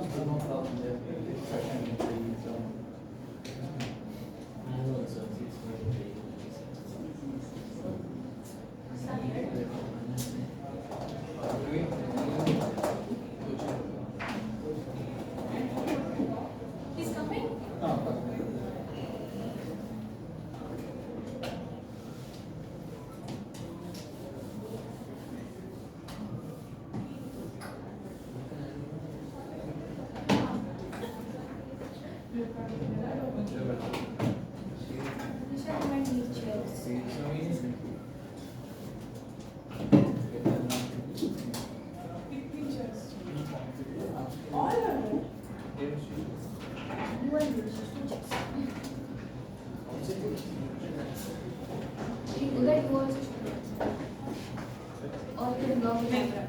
No problem. I have also 6.3. He's coming? Nisha, you might need chairs. Pictures. All of them. You and yours, just two chairs. Uday, you also should. Or you can go with camera.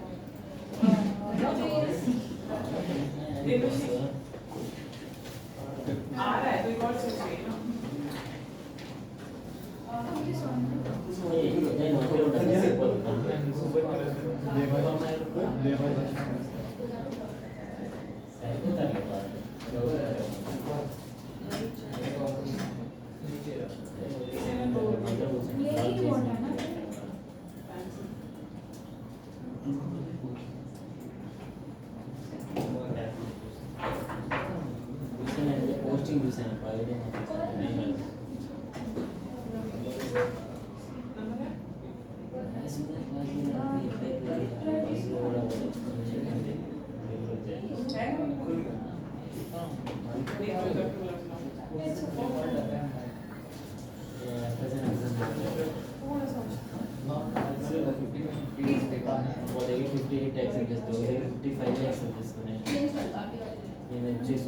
आ रहा है तो एक और चीज चाहिए ना This one. నేను ఒకే ఉంటాను ये ही बोल रहा है ना? పోస్టింగ్ చూసాను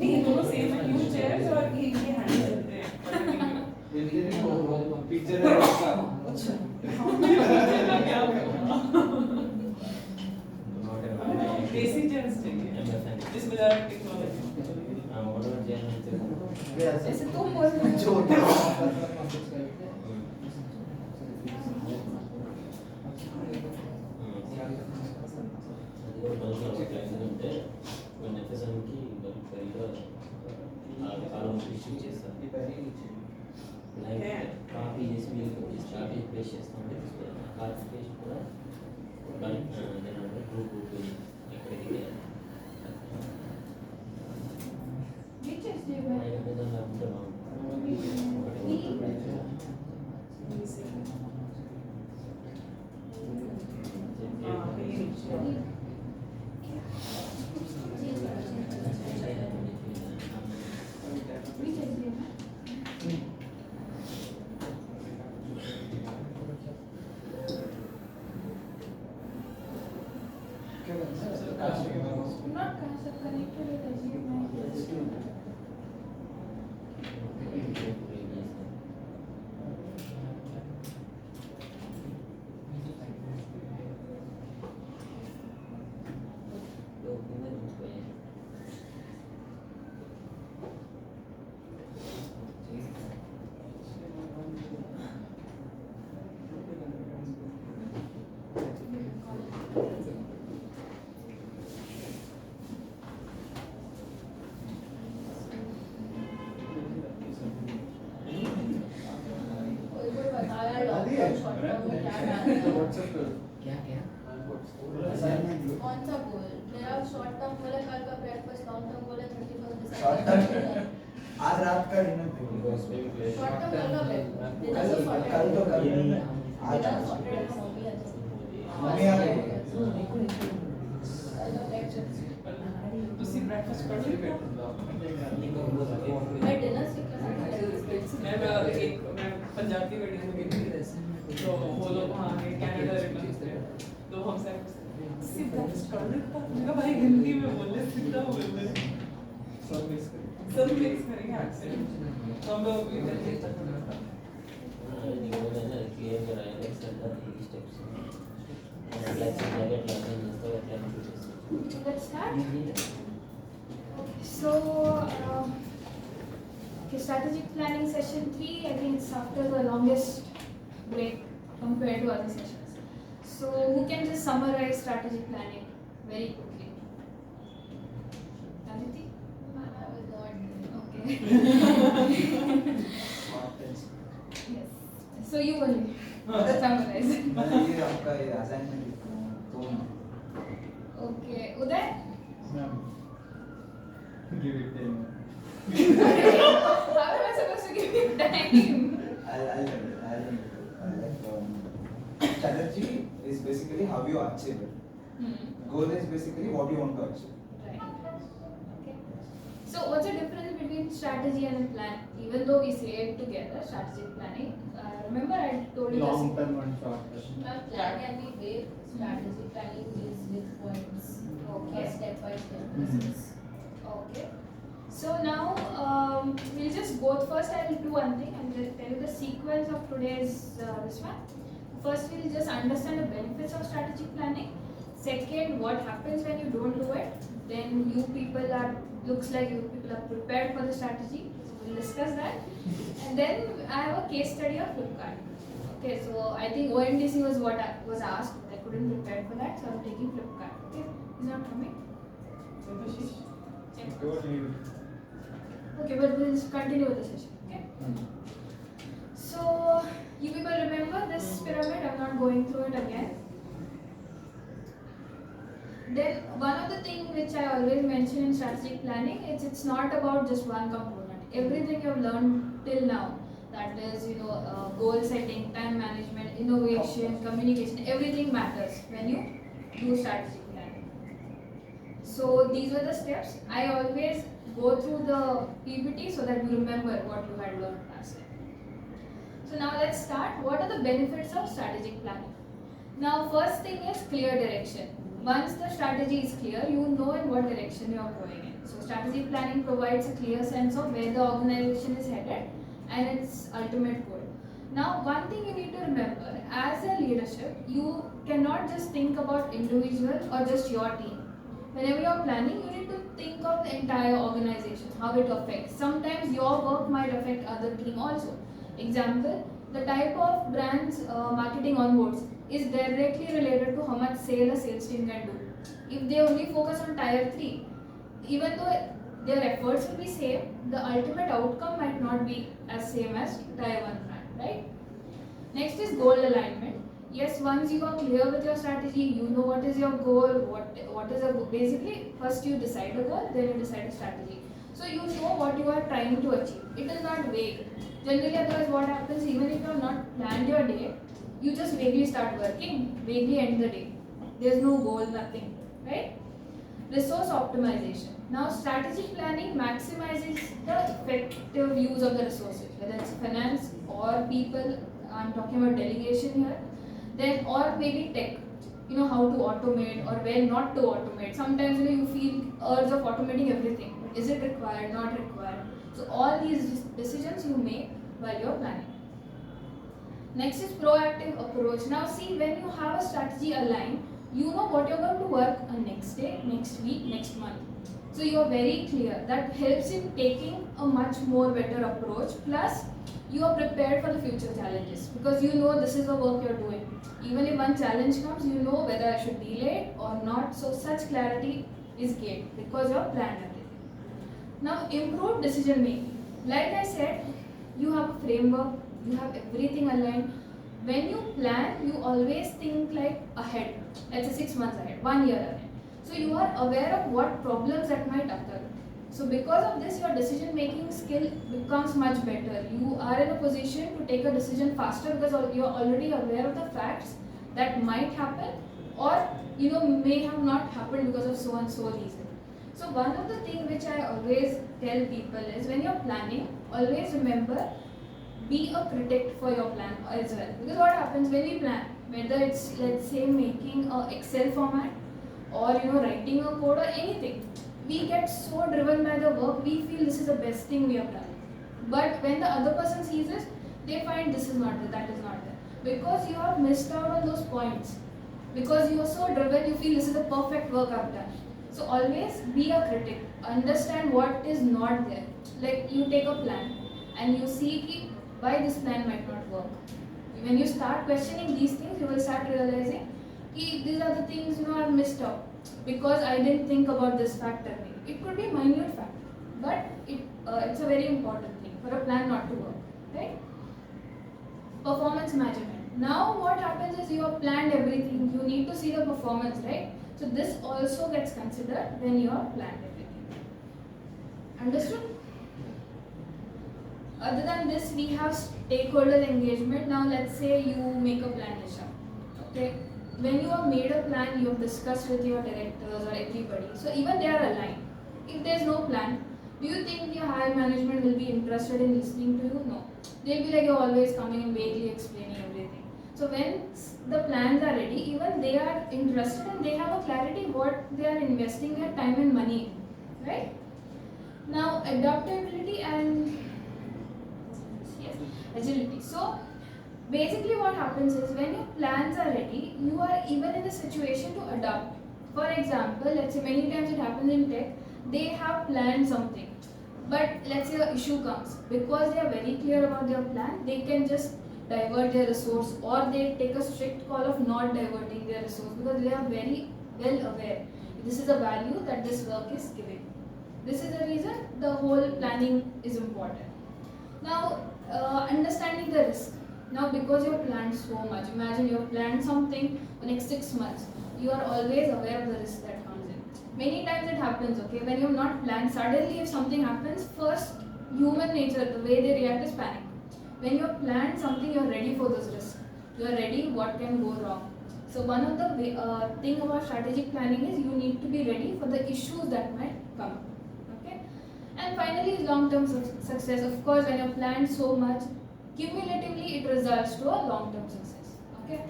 नहीं दोनों सेम है यूज चेयर्स और ये हैंडल करते हैं पिक्चर है अच्छा क्या देसी चेयर्स चाहिए जिसमें ज़्यादा टेक्नोलॉजी ऐसे तुम बोल रहे हो। छोटे కాపీ చేసి మీకు కాపీ పేస్ట్ చేస్తామంటే కాపీ పేస్ట్ కూడా గ్రూప్ ఎక్కడికి Which is the one? విధంగా ఉంటే Which is the one? Not concept connected with HDMI. क्या क्या कौन सा गोल? मेरा शॉर्ट टर्म गोल है कल का ब्रेकफास्ट, लॉन्ग टर्म गोल है 31 शॉर्ट दिसंबर। आज रात का डिनर शॉर्ट टर्म कल का ब्रेकफास्ट, डिनर तो शॉर्ट कल तो कर टर्म। आज डिनर शॉर्ट टर्म मम्मी है तो। मम्मी आ गई कल का ब्रेकफास्ट। ਤੁਸੀਂ ब्रेकफास्ट कर लेते हो मैं डिनर से मैं पंजाबी वीडियो में देखी थी तो वो लोग वहाँ के कनाडा रिटर्न थे तो हम सब ब्रेकफास्ट कर लेते हो मैंने कहा भाई हिंदी में बोले सीधा बोले सब मिक्स करेंगे एक्सेंट हम लोग इधर चेक करते क्लियर कराएंगे sir steps Let's start. So, strategic planning session 3, I think it's after the longest break compared to other sessions. So, who can just summarize strategic planning very quickly? Aditi? I was not Okay. Yes. So you only. Summarize. मतलब ये आपका ये assignment तो ना Okay. Uday? Ma'am, give it 10 more. How am I supposed to give you time? I'll like strategy is basically how you achieve it. Goal is basically what you want to achieve. Right. Okay. So what's the difference between strategy and a plan? Even though we say it together, strategic planning. Remember I told you Long this. term and short term. Plan can be vague. Strategy planning is with points. Okay. Step by step. Okay. So now we'll just go first. I will do one thing. I will tell you the sequence of today's this one. First, we'll just understand the benefits of strategic planning. Second, what happens when you don't do it. Then looks like you people are prepared for the strategy. So we'll discuss that. And then I have a case study of Flipkart. Okay, so I think ONDC was what I was asked. I couldn't prepare for that, so I'm taking Flipkart. Okay, he's not coming. Check. Don't leave. Okay, but we'll just continue with the session. Okay. So you people remember this pyramid? I'm not going through it again. Then one of the things which I always mention in strategic planning is it's not about just one component. Everything you've learned till now, that is goal setting, time management, innovation, communication, everything matters when you do strategic planning. So these were the steps. I always go through the PPT so that you remember what you had learned last time. So now let's start. What are the benefits of strategic planning? Now first thing is clear direction. Once the strategy is clear, you know in what direction you are going in. So strategic planning provides a clear sense of where the organization is headed and its ultimate goal. Now one thing you need to remember, as a leadership, you cannot just think about individual or just your team. Whenever you are planning, you need to think of the entire organization, how it affects. Sometimes your work might affect other team also. Example, the type of brands marketing onboards is directly related to how much sale a sales team can do. If they only focus on tier 3, even though their efforts will be same, the ultimate outcome might not be as same as tier 1 brand, right? Next is goal alignment. Yes, once you are clear with your strategy, you know what is your goal, what is a goal. Basically, first you decide a goal, then you decide a strategy. So you know what you are trying to achieve. It is not vague. Generally, otherwise what happens, even if you have not planned your day, you just vaguely start working, vaguely end the day. There is no goal, nothing, right? Resource optimization. Now, strategic planning maximizes the effective use of the resources, whether it's finance or people. I'm talking about delegation here. Then, or maybe tech. How to automate or where not to automate. Sometimes you feel urge of automating everything. But is it required? Not required? So all these decisions you make while you're planning. Next is proactive approach. Now see, when you have a strategy aligned, you know what you're going to work on next day, next week, next month. So you are very clear. That helps in taking a much more better approach. Plus, you are prepared for the future challenges because you know this is the work you're doing. Even if one challenge comes, you know whether I should delay it or not. So such clarity is gained because you have planned everything. Now, improved decision making. Like I said, you have a framework, you have everything aligned. When you plan, you always think like ahead. Let's say 6 months ahead, 1 year ahead. So you are aware of what problems that might occur. So because of this, your decision making skill becomes much better. You are in a position to take a decision faster because you are already aware of the facts that might happen or may have not happened because of so and so reason. So one of the things which I always tell people is when you're planning, always remember, be a critic for your plan as well. Because what happens when we plan, whether it's let's say making a Excel format or writing a code or anything, we get so driven by the work, we feel this is the best thing we have done. But when the other person sees it, they find this is not there, that is not there. Because you have missed out on those points. Because you are so driven, you feel this is the perfect work I've done. So always be a critic. Understand what is not there. Like you take a plan and you see why this plan might not work. When you start questioning these things, you will start realizing These are the things I've missed out because I didn't think about this factor. It could be a minute factor, but it's a very important thing for a plan not to work, right? Performance measurement. Now what happens is you have planned everything. You need to see the performance, right? So this also gets considered when you have planned everything. Understood? Other than this, we have stakeholder engagement. Now let's say you make a plan, Nisha. Okay. When you have made a plan, you have discussed with your directors or everybody. So even they are aligned. If there is no plan, do you think your higher management will be interested in listening to you? No. They'll be like you're always coming and vaguely explaining everything. So when the plans are ready, even they are interested and they have a clarity what they are investing their time and money in. Right? Now adaptability and agility. So basically what happens is when your plans are ready, you are even in the situation to adapt. For example, let's say many times it happens in tech, they have planned something, but let's say an issue comes. Because they are very clear about their plan, they can just divert their resource, or they take a strict call of not diverting their resource because they are very well aware this is a value that this work is giving. This is the reason the whole planning is important. Now, understanding the risk. Now, because you have planned so much, imagine you have planned something for next 6 months. You are always aware of the risk that comes in. Many times it happens, okay, when you have not planned, suddenly if something happens, first human nature, the way they react is panic. When you have planned something, you are ready for those risks. You are ready what can go wrong. So one of the thing about strategic planning is you need to be ready for the issues that might come. Okay, and finally long-term success. Of course, when you have planned so much, cumulatively it results to a long-term success. Okay.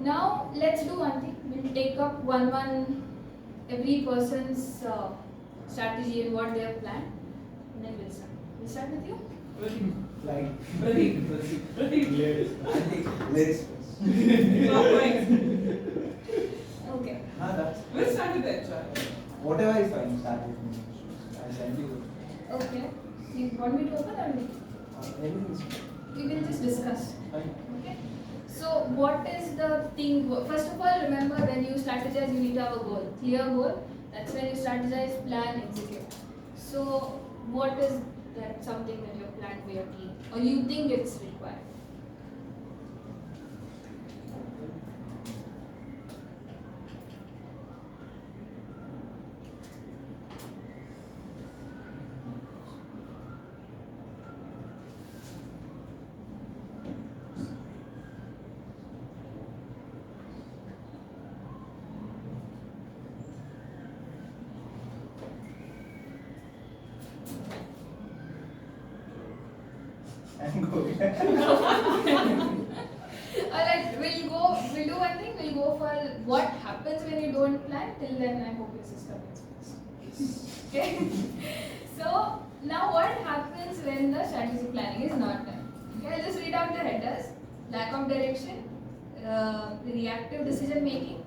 Now let's do one thing. We'll take up one every person's strategy and what they have planned, and then we'll start. We'll start with you. Like, Pradeep. ladies Stop going. Okay. that's We'll start with the HR. whatever is fine. Start with me. I'll send you. Okay. You want me to open or me? Everything is fine. We will just discuss. Fine. Okay. So what is the thing? First of all, remember when you strategize, you need to have a goal, clear goal. That's when you strategize, plan, execute. So what is that something that you have planned for your team, or you think it's required? And go. Alright, we'll do one thing, we'll go for what happens when you don't plan. Till then, I hope your system explains. Okay? So, now what happens when the strategic planning is not done? Okay, I'll just read out the headers. Lack of direction, reactive decision making,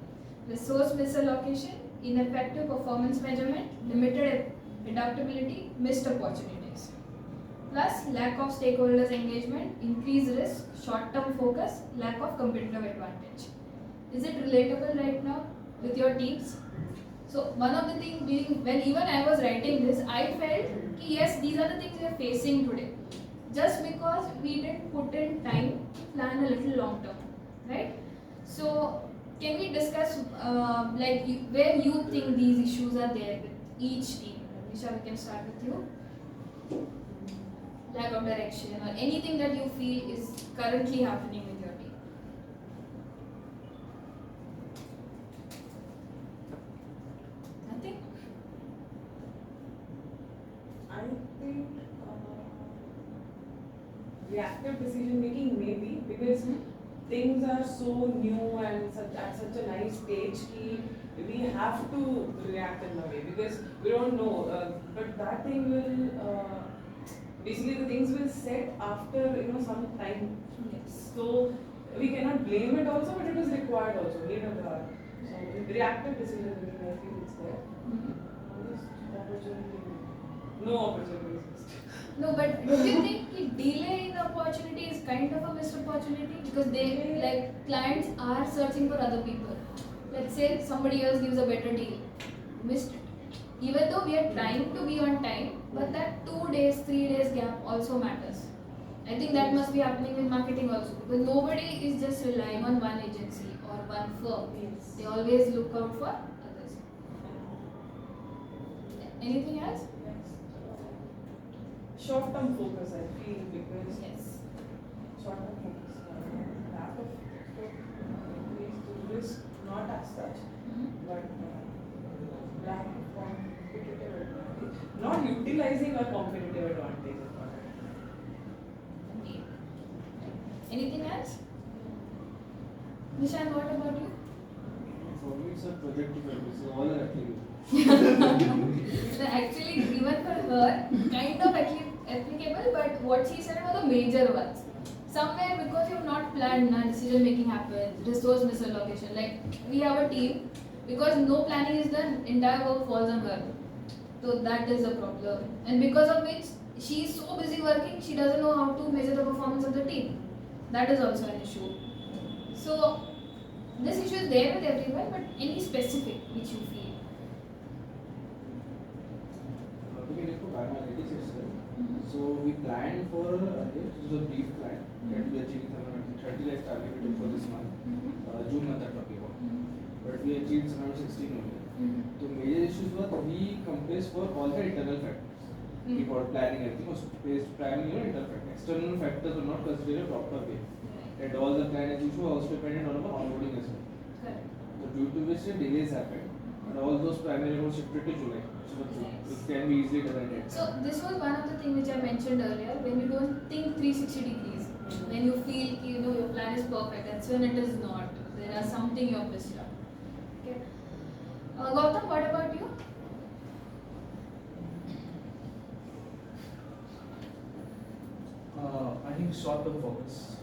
resource misallocation, ineffective performance measurement, limited adaptability, missed opportunities. Plus, lack of stakeholders engagement, increased risk, short-term focus, lack of competitive advantage. Is it relatable right now with your teams? So one of the things being, when even I was writing this, I felt ki yes, these are the things we are facing today. Just because we didn't put in time to plan a little long term, right? So can we discuss where you think these issues are there with each team? Nisha, we can start with you. Lack of direction or anything that you feel is currently happening with your team. Nothing? I think reactive decision making maybe because things are so new and at such a nice stage ki we have to react in a way because we don't know. But that thing will basically the things will set after some time. Yes. So we cannot blame it also, but it is required also. So reactive decision making, I feel it's there. Just opportunity. No opportunity exist. No, but do you think the delay in the opportunity is kind of a missed opportunity? Because they, like, clients are searching for other people. Let's say somebody else gives a better deal. Missed it. Even though we are trying to be on time, but that 2 days, 3 days gap also matters. I think that must be happening in marketing also. Because nobody is just relying on one agency or one firm. Yes. They always look out for others. Anything else? Short-term focus, I feel, because Yes. short-term focus, lack of increase to risk, not as such, but lack of competitive advantage. Not utilizing a competitive advantage is what I Indeed. Anything else? Nishan, what about you? For me, it's a project development, so all are applicable. So actually, even for her, kind of applicable, but what she said were the major ones. Somewhere because you have not planned, decision making happens, resource misallocation. Like we have a team, because no planning is done, entire work falls on her. So that is a problem. And because of which she is so busy working, she doesn't know how to measure the performance of the team. That is also an issue. So this issue is there with everyone, but any specific which you feel? Looking at bioanalytics itself, so we planned for this is a brief plan that we achieved 30 lakhs targeted for this month, June month I'm talking about, but we achieved around 16 only. So major issues were we compressed for all the internal factors. We got planning, everything was based primarily on internal factors. External factors were not considered a proper way. And all the plan as usual also depended on our onboarding as well. Correct. So due to which the delays happened, and all those primary roles shifted to July. So it can be easily done at that time. So this was one of the things which I mentioned earlier. When you don't think 360 degrees, when you feel your plan is perfect, that's when it is not. There are something you have missed out. Okay. Gautam, what about you? I think short-term focus.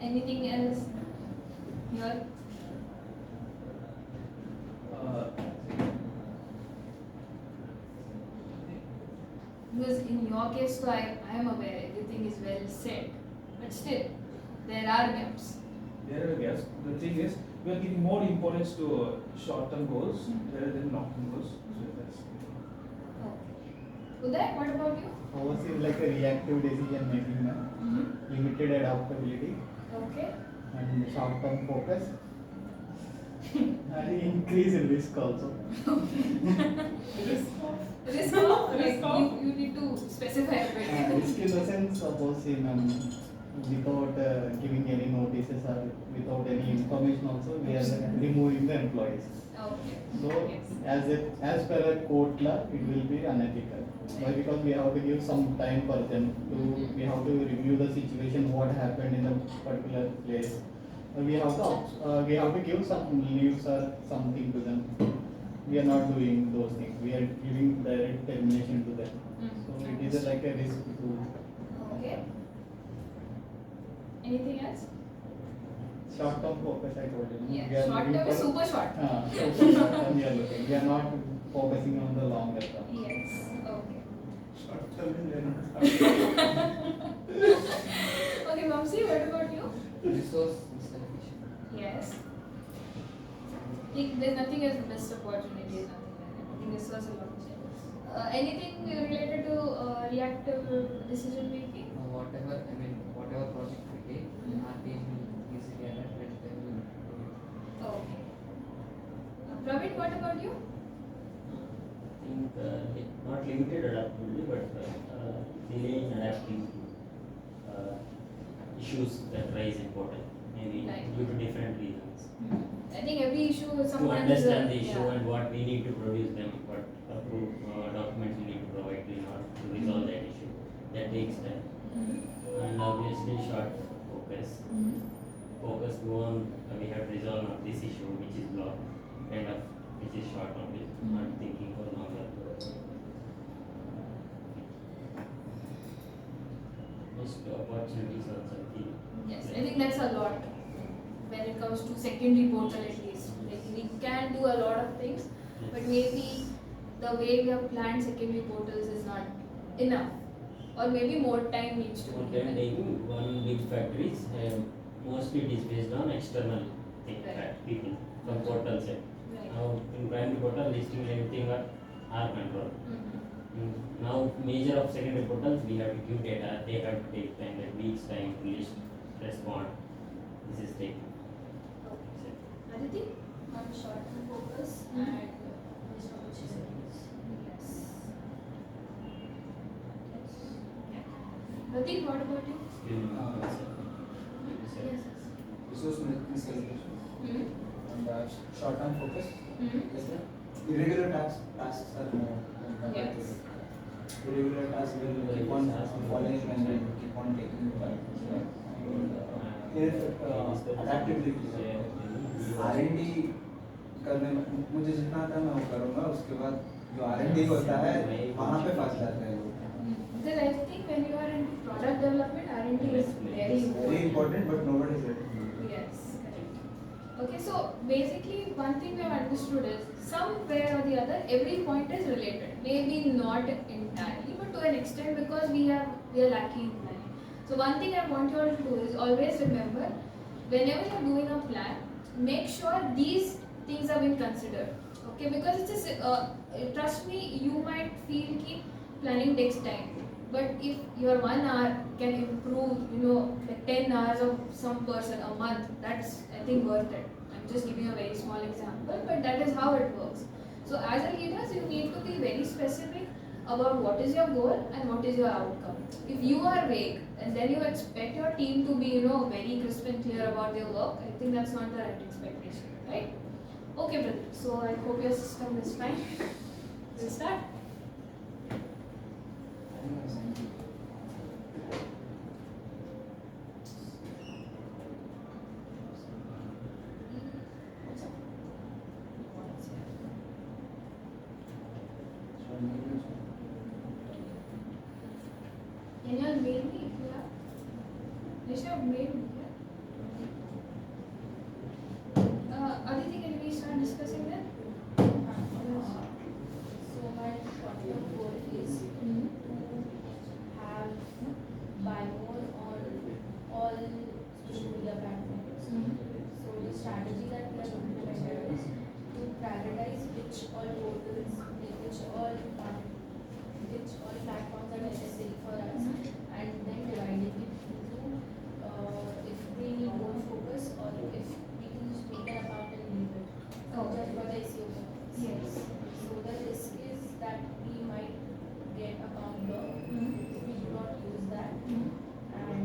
Anything else? Here? Because in your case, so I am aware everything is well said, but still there are gaps. There are gaps. The thing is, we are giving more importance to short-term goals rather than long-term goals. So that's Uday, what about you? Ours is like a reactive decision making, limited adaptability Okay. and short term focus and increase in risk also. Risk of, Risk like of? you need to specify a bit. Risk in the sense, suppose without giving any notices or without any information also, we are removing the employees. Okay. So Yes. as per a court law, it will be unethical. Why? Because we have to give some time for them to, we have to review the situation, what happened in a particular place. We have to give some leaves or something to them. We are not doing those things. We are giving direct termination to them. So it is like a risk to. Okay. Anything else? Short term focus, I told you. Yeah. We are Short looking term is for- super short. Super short term we are looking. We are not focusing on the longer term. Yes. Okay. short-term and then Okay, Vamsi, what about you? Resource misallocation. Yes. There's nothing as missed opportunities, nothing like that. I think this was a lot. Anything related to reactive decision making? Whatever project we take, our team will easily adapt and then we will do it. Okay. Praveen, what about you? I think not limited adaptability, but delay in adapting to issues that rise important, maybe Right. due to different reasons. I think every issue To sometimes. understand the issue yeah. and what we need to produce them, what documents we need to provide to in order to resolve that issue. That takes time. And obviously short focus. Focus go on, we have to resolve on this issue which is blocked, kind of which is short only, not thinking for longer. Most opportunities also key. Yes, I think that's a lot when it comes to secondary portal at least. Like we can do a lot of things, but maybe the way we have planned secondary portals is not enough, or maybe more time needs to For be them given. taking one big factories, mostly it is based on external Right. people from portal side. Right. Now in primary portal listing and everything are our control. Mhm. Now major of secondary portals we have to give data, they have to take time, like weeks time to list, respond. This is taking. Okay. Aditi? On short-term focus and missed opportunities. Yes. Pratik, what about you? Yes. resource miscalculation Mm-hmm. and short-term focus. Mm-hmm. Yes, sir. Irregular tasks are more compared to Yes. irregular tasks will keep on following and then keep on taking time. Adaptability R&D करने में मुझे जितना आता है मैं वो करूँगा, उसके बाद जो R&D होता है वहाँ पे फंस जाते हैं लोग. Because I think when you are into product development, R&D is very Very important, but nobody is ready. Yes, correct. Okay, so basically one thing we have understood is somewhere or the other every point is related. Maybe not entirely, but to an extent because we are lacking in planning. So one thing I want you all to do is always remember whenever you are doing a plan, make sure these things have been considered. Okay, because it's trust me, you might feel that planning takes time. But if your 1 hour can improve, like 10 hours of some person a month, that's I think worth it. I'm just giving a very small example, but that is how it works. So as a leaders, you need to be very specific about what is your goal and what is your outcome. If you are vague and then you expect your team to be, very crisp and clear about their work, I think that's not the right expectation, right? Okay, Pratik. So I hope your system is fine. We'll start. Can you all mail me if you have? Nisha, mail me, yeah? Aditi, can we start discussing that? So my short-term goal is Mm-hmm. to have buy more on all social media platforms. So the strategy that we are implementing is to prioritize which all portals, which all platforms are necessary for us, and then divide it into if we need more focus or if we can just make an account and leave it. Just for the SEO purpose. Yes. So the risk is that we might get account block if we do not use that, and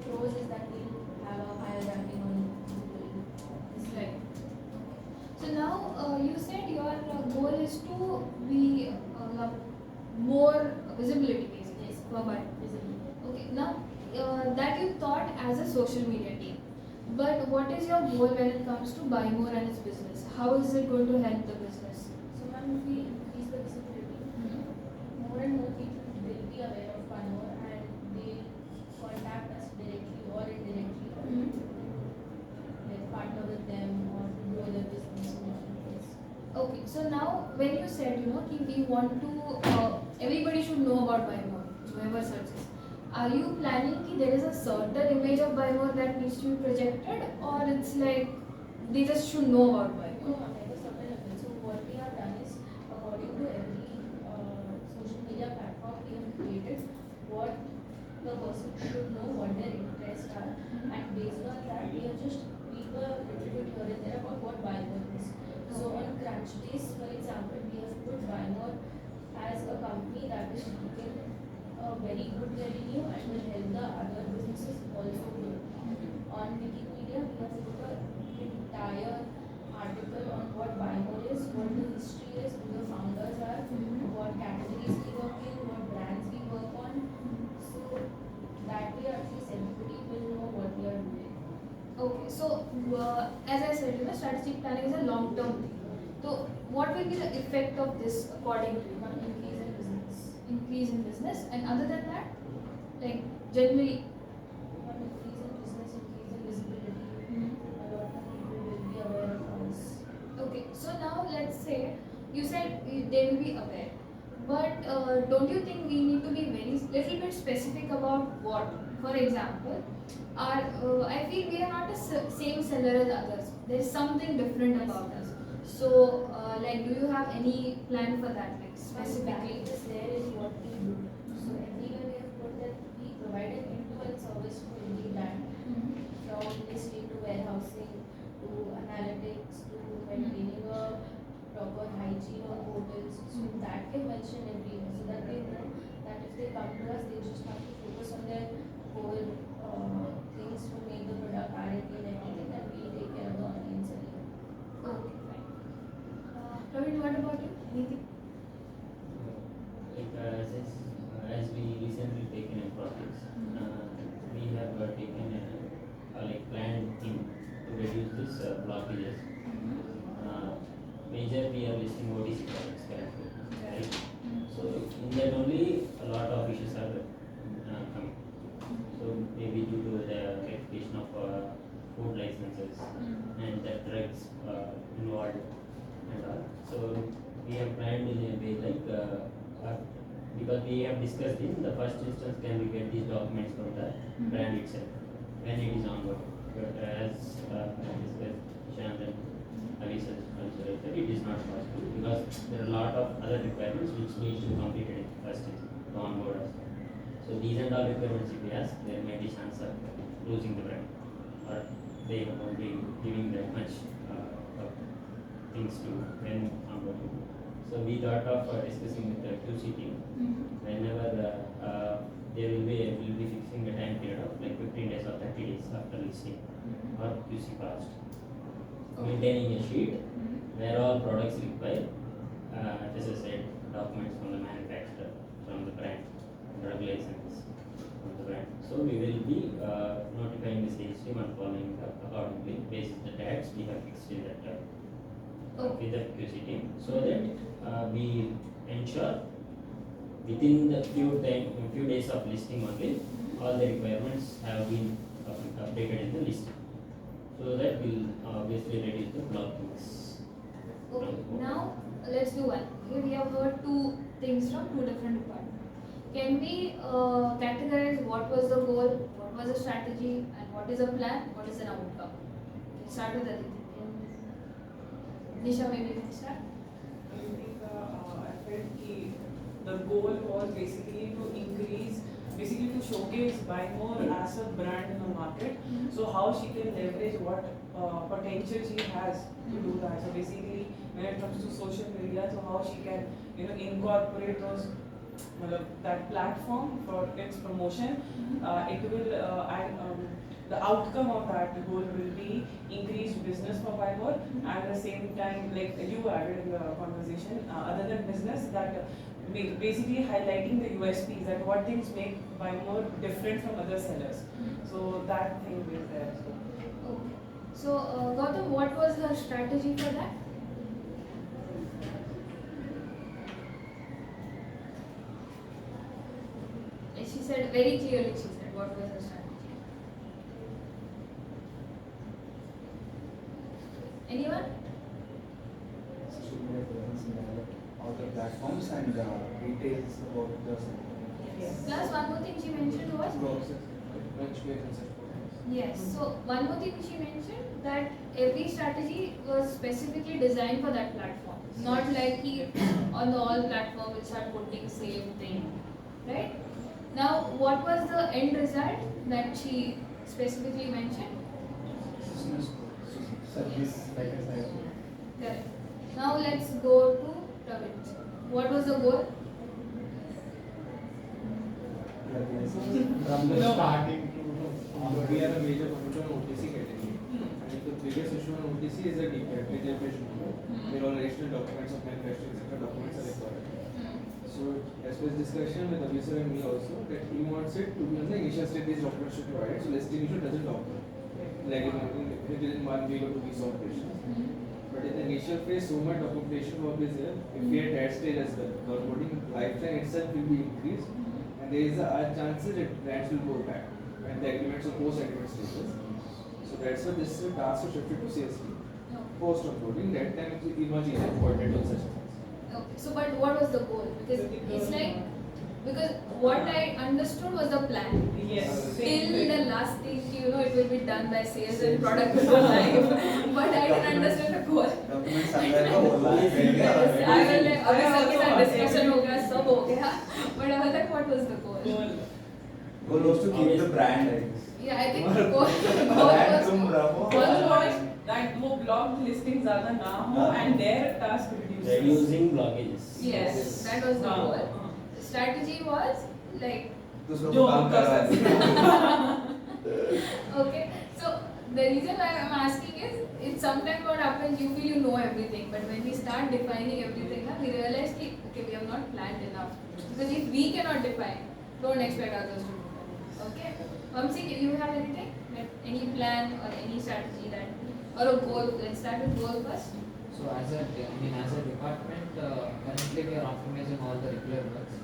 pros is that we have a higher ranking on Google. Right. So now you said your goal is to be more visibility basically. Yes. Bye-bye. Visibility. Okay. Now that you thought as a social media team, but what is your goal when it comes to Buy More and its business? How is it going to help the business? So when we increase the visibility, more and more people will be aware of Buy More and they contact us directly or indirectly, like partner with them or to grow their business in different ways. Okay, so now when you said, कि we want to, everybody should know about Buy More, whoever searches. Are you planning कि there is a certain image of Buy More that needs to be projected, or it's like they just should know about Buy No, More? at a certain level. So what we have done is, according to every social media platform we have created, what the person should know, what their interests are, and based on that, we have just tweak a little bit here and there about what Buy More is. So on Crunchbase, for example, we have put Buy More as a company that is making a very good revenue and will help the other businesses also grow. On Wikipedia, we have put an entire article on what Buy More is, what the history is, who the founders are, what categories we work in, what brands we work on. So that way at least everybody will know what we are doing. Okay, so as I said, strategic planning is a long-term thing. So what will be the effect of this according to you? One increase in business. Increase in business, and other than that, like generally. One increase in business, increase in visibility. A lot of people will be aware of us. Okay, so now let's say you said they will be aware. But don't you think we need to be very little bit specific about what? For example, I feel we are not the same seller as others. There is something different about us. So, like, do you have any plan for that, like specifically? Practice there is what we do. So everywhere we have put that we provide an end-to-end service to every brand, from listing to warehousing to analytics to maintaining a proper hygiene on portals. So that can mention everywhere so that they know that if they come to us, they just have to focus on their whole things to make the product R&D and everything, and we take care of the online selling. Okay, fine. Praveen, what about you? Anything? As we recently taken in projects, we have taken like planned thing to reduce this blockages. Major we are listing OTC products currently, right? So in that only a lot of issues are coming. So maybe due to the verification of food licenses and the drugs involved and all. So we have planned in a way like because we have discussed in the first instance, can we get these documents from the brand itself when it is onboard. But as discussed, Shant and Alisa also said, it is not possible because there are a lot of other requirements which need to be completed in the first instance to onboard us. So these and all requirements if we ask, there may be chance of losing the brand or they won't be giving that much of things to when onboarding. So we thought of discussing with the QC team. Whenever there will be fixing a time period of like 15 days or 30 days after listing or QC passed. Maintaining a sheet where all products require, as I said, documents from the manufacturer, from the brand, drug license from the brand. So we will be notifying the sales team and following up accordingly based on the tags we have fixed in that with the QC team, so that we ensure within the few days of listing only, all the requirements have been updated in the listing. So that will obviously reduce the blockings. Okay, now let's do one. Here we have heard two things from two different departments. Can we categorize what was the goal, what was the strategy, and what is the plan, what is the outcome? Let's start with Aditi. Nisha, maybe you can start. I think I felt the goal was basically to increase, basically to showcase Buy More as a brand in the market. So how she can leverage what potential she has to do that. So basically, when it comes to social media, so how she can incorporate those that platform for its promotion. It will the outcome of that goal will be increased business for Buy More, and at the same time, like you added in the conversation, other than business, that basically highlighting the USPs, that what things make Buy More different from other sellers. So that thing is there. Okay. So Gautam, what was her strategy for that? She said very clearly, she said what was her strategy. Anyone? Social media presence in all the platforms and details about the Yes. Plus one more thing she mentioned was yes. So one more thing she mentioned, that every strategy was specifically designed for that platform. Not like he on the all platform will start putting same thing. Right? Now what was the end result that she specifically mentioned? Service, like I said. Correct. Now let's go to Praveen. What was the goal? From the starting to We are a major contributor on OTC category. And the biggest issue on OTC is the declaration. Where all additional documents of manufacturing, etc. documents are required. So, as per discussion with Abhisar and me also, that he wants it to be on the initial stage, these documents should be provided. So, listing issue doesn't doctor. Like within 1 week or 2 weeks of operations. But in the initial phase, so much documentation work is there. If we are at that stage as well, the onboarding lifetime itself will be increased, and there is a chances that brands will go back when the agreements or post-agreement stages. So that's why this task is shifted to sales team. Post-onboarding, that time it is much easier to coordinate on such things. Okay, so but what was the goal? Because it's like, because what I understood was the plan. Yes. Till the last thing, you know, it will be done by sales and product will go live. But I didn't understand the goal. Documents आ जाएगा वो live Yes, I was like, I अभी also सबके साथ was discussion हो गया, सब हो गया. But I was like, what was the goal? goal was to keep the brand, I guess. Yeah, I think the goal Brand तुम रहो. was That वो blocked listings ज़्यादा ना हो and their task reduced. Reducing blockages. yes, that was the हाँ, goal. हाँ. The strategy was like, दूसरों जो को काम कर करवा सकते okay, so the reason why I'm asking is, it's sometimes what happens, you feel you know everything, but when we start defining everything, we realize that, okay, we have not planned enough. Because if we cannot define, don't expect others to do that. Okay? Vamsi, do you have anything? Like any plan or any strategy that, or a goal? Let's start with goal first. So as a department, currently we are optimizing all the regular works.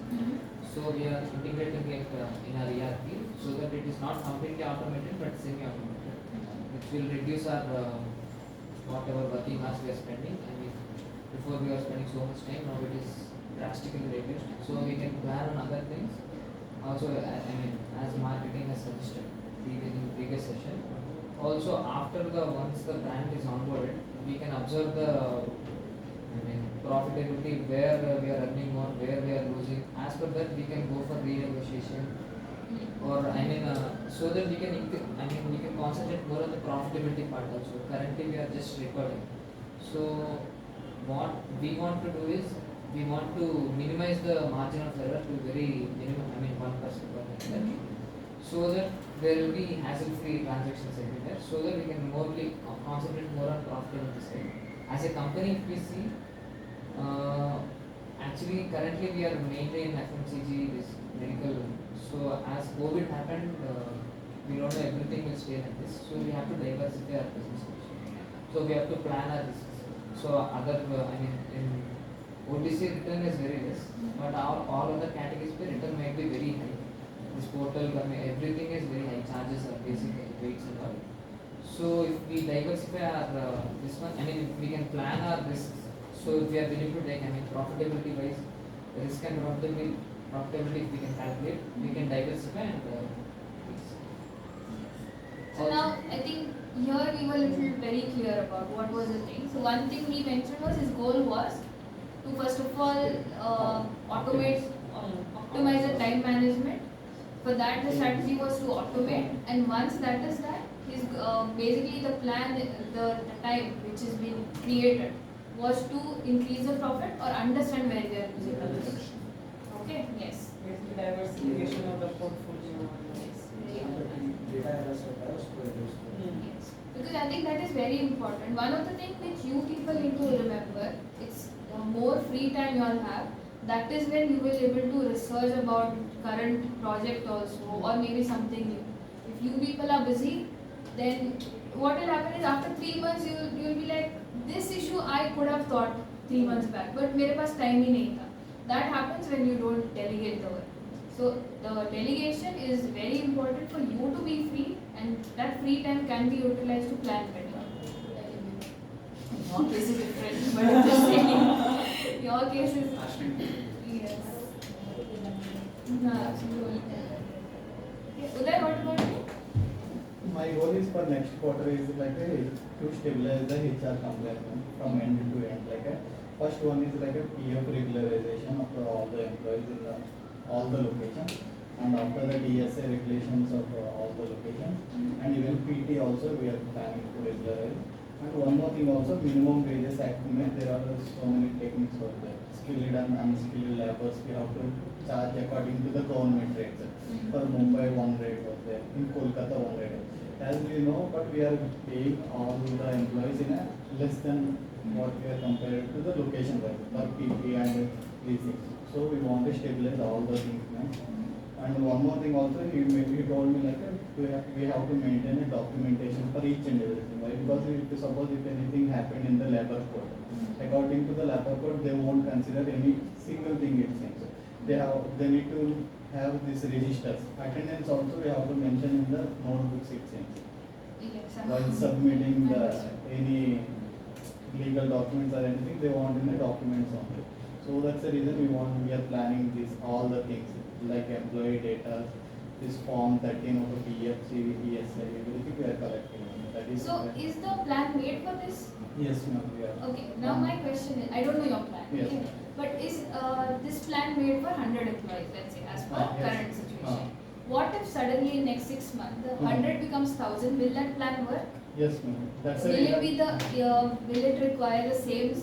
So we are integrating it in our ERP so that it is not completely automated but semi-automated, which will reduce our whatever working hours we are spending. I mean, before we were spending so much time, now it is drastically reduced. So we can plan on other things. Also, I mean, as marketing has suggested in previous session. Also, after once the brand is onboarded, we can observe the profitability, where we are earning more, where we are losing. As per that, we can go for renegotiation, or so that we can we can concentrate more on the profitability part also. Currently, we are just recording. So, what we want to do is we want to minimize the margin of error to very minimum. 1%, so that there will be hassle-free transactions everywhere. So that we can concentrate more on profitability side. As a company, if we see. Actually, currently we are mainly in FMCG, this medical. So as COVID happened, we don't know everything will stay like this. So we have to diversify our business. So we have to plan our business. So in OTC return is very less, but all other categories the return might be very high. This portal, everything is very high. Charges are basic rates and all. So if we diversify our this one, we can plan our risks. So if we are willing to take, profitability wise, risk and profitability we can calculate, we can diversify and So now I think here we were little very clear about what was the thing. So one thing he mentioned was his goal was to first of all optimize the time management. For that the strategy was to automate, and once that is done, his basically the plan, the time which has been created was to increase the profit or understand where we are losing the. Okay, yes. Basically, diversification of the portfolio. Yes. Data analysis होता है उसको reduce करो. Yes. Because I think that is very important. One of the things which you people need to remember, it's the more free time you all have, that is when you will be able to research about current project also, or maybe something new. If you people are busy, then what will happen is after 3 months you will be like, this issue I could have thought 3 months back, but मेरे पास time ही नहीं था. That happens when you don't delegate the work. So the delegation is very important for you to be free, and that free time can be utilized to plan better. Your case is different, but I'm just saying. Your case is yes. No, absolutely. Okay, Uday, what about you? My goal is for next quarter is to stabilize the HR compliance from end to end. First one is PF regularization of all the employees in all the locations, and after the DSA regulations of all the locations, and even PT also we are planning to regularize. And one more thing also, minimum wages act, there are so many techniques for that. Skilled and unskilled laborers, we have to charge according to the government rates. For Mumbai, one rate was there. In Kolkata, one rate. As we know, but we are paying all the employees in a less than what we are compared to the location wise for PP and these things. So we want to stabilize all the things. And one more thing also, he told me we have to maintain a documentation for each and everything. Why? Because if suppose if anything happened in the labor code, according to the labor code, they won't consider any single thing it seems. They need to have these registers. Attendance also we have to mention in the notebooks it seems. Yes. While submitting any legal documents or anything, they want in the documents only. So that's the reason we are planning this, all the things like employee data, this form 13 of the PF, CVP, SI, everything we are collecting. That is So is the plan made for this? yes, ma'am, we are. Okay, now my question is, I don't know your plan, Yes. okay? But is this plan made for 100 employees, let's say, as per Yes. current situation? What if suddenly in next 6 months, the 100 becomes 1000, will that plan work? Yes, ma'am. That's the Will it reason. be will it require the same,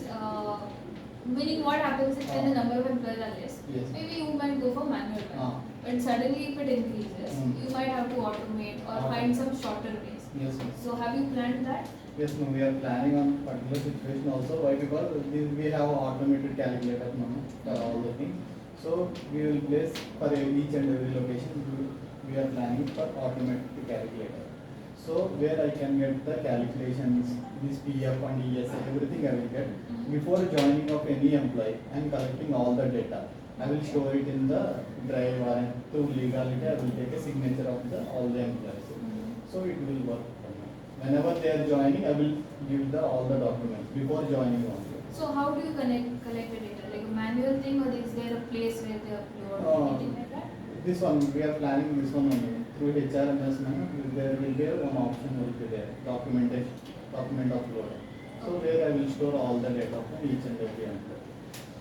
meaning what happens if when the number of employees are less? Yes. Maybe you might go for manual plan. Ah. But suddenly if it increases, you might have to automate or find some shorter ways. Yes, ma'am. So have you planned that? Yes, ma'am, we are planning on particular situation also. Why? Because we have automated calculator now for all the things. So we will place for each and every location. We are planning for automated calculator. So where I can get the calculations, this PF and ESI, everything I will get before joining of any employee. I am collecting all the data. I will store it in the drive or through legality. I will take a signature of all the employees. So it will work. Whenever they are joining, I will give all the documents before joining also. So how do you collect the data? Like a manual thing, or is there a place where they upload or anything like that? This one, we are planning this one only. Through HRMS, there will be one option will be there, document upload. So there I will store all the data from each and every employee.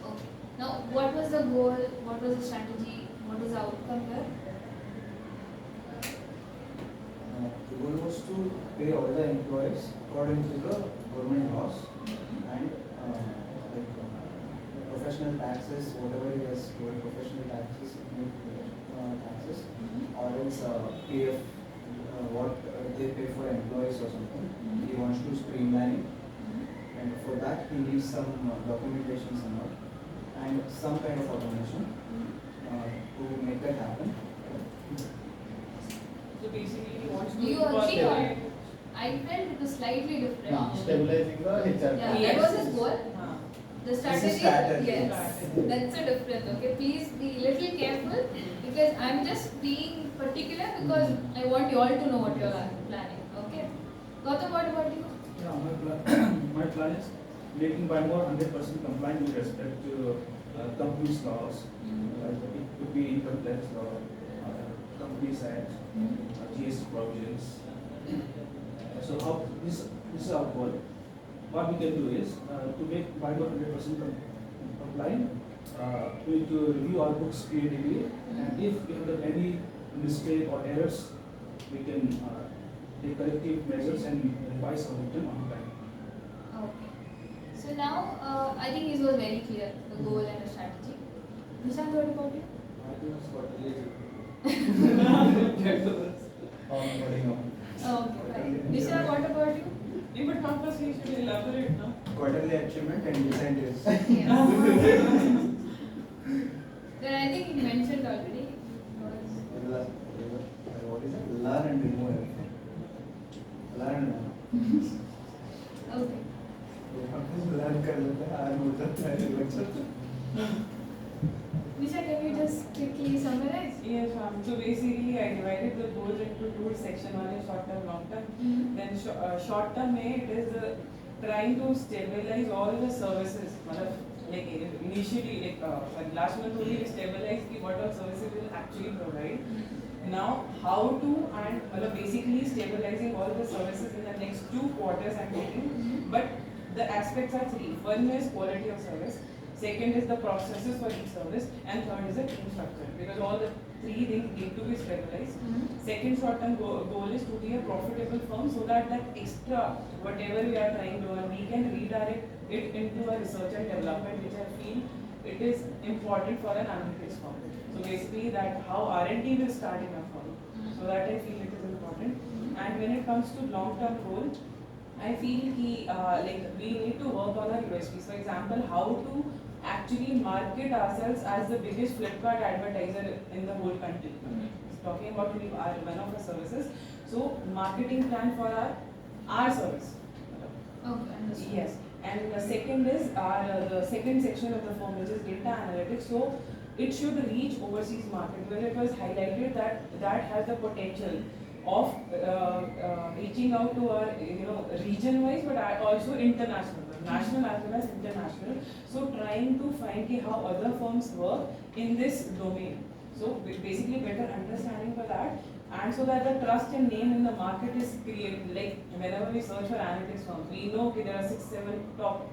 Okay. Now, what was the goal? What was the strategy? What was the outcome here? The goal was to pay all the employees according to the government laws and professional taxes, whatever he has told, professional taxes, taxes, or else PF, what they pay for employees or something. He wants to streamline it, and for that he needs some documentations and all, and some kind of automation to make that happen. So basically, he wants to. Do you agree or? incorporate- I felt it was slightly different. Now, stabilizing the HR. Yeah, Yes. that was his goal. Huh. The strategy, strategy. yes, that's a difference. Okay, please be little careful because I'm just being particular because I want you all to know what you are planning. Okay, Gautam, what about you? Yeah, my plan is making by more 100% compliant with respect to companies' laws. It could be income tax law, companies act, GST provisions. So how this is our goal. What we can do is to make by more 100% compliant. We need to review our books periodically, and if we have done any mistake or errors, we can take corrective measures and revise our return on time. Okay. So now I think this was very clear, the goal and the strategy. Nishant, what about you? Onboarding of. Okay, fine. Nishant, what about you? Yeah, but not first he should elaborate, no? Quarterly achievement and incentives. Yes. Then I think you mentioned already. What is it? Learn and remove everything. Learn. Okay. Learn कर लेते हैं आज हो जाता है lecture Nisha, can you just quickly summarize? Yes, so basically I divided the goals into two sections, one is short term, long term. Then short term it is trying to stabilize all the services. Like initially, like last month only we stabilized what all services will actually provide. Now how to and basically stabilizing all the services in the next 2 quarters I'm taking. But the aspects are three. One is quality of service. Second is the processes for each service, and third is the team structure, because all the three things need to be stabilized. Second short-term goal is to be a profitable firm, so that extra whatever we are trying to earn, we can redirect it into a research and development, which I feel it is important for an analytics firm. So basically, that how R&D will start in a firm, so that I feel it is important. And when it comes to long-term goal, I feel we need to work on our USPs. For example, how to actually market ourselves as the biggest Flipkart advertiser in the whole country. Talking about one of the services. So, marketing plan for our service. Okay, understood. Yes. And the second is the second section of the firm, which is data analytics. So, it should reach overseas market, where it was highlighted that has the potential of reaching out to our region wise, but also international, national as well as international. So trying to find how other firms work in this domain. So basically better understanding for that, and so that the trust and name in the market is created. Like whenever we search for analytics firms, we know there are 6-7 top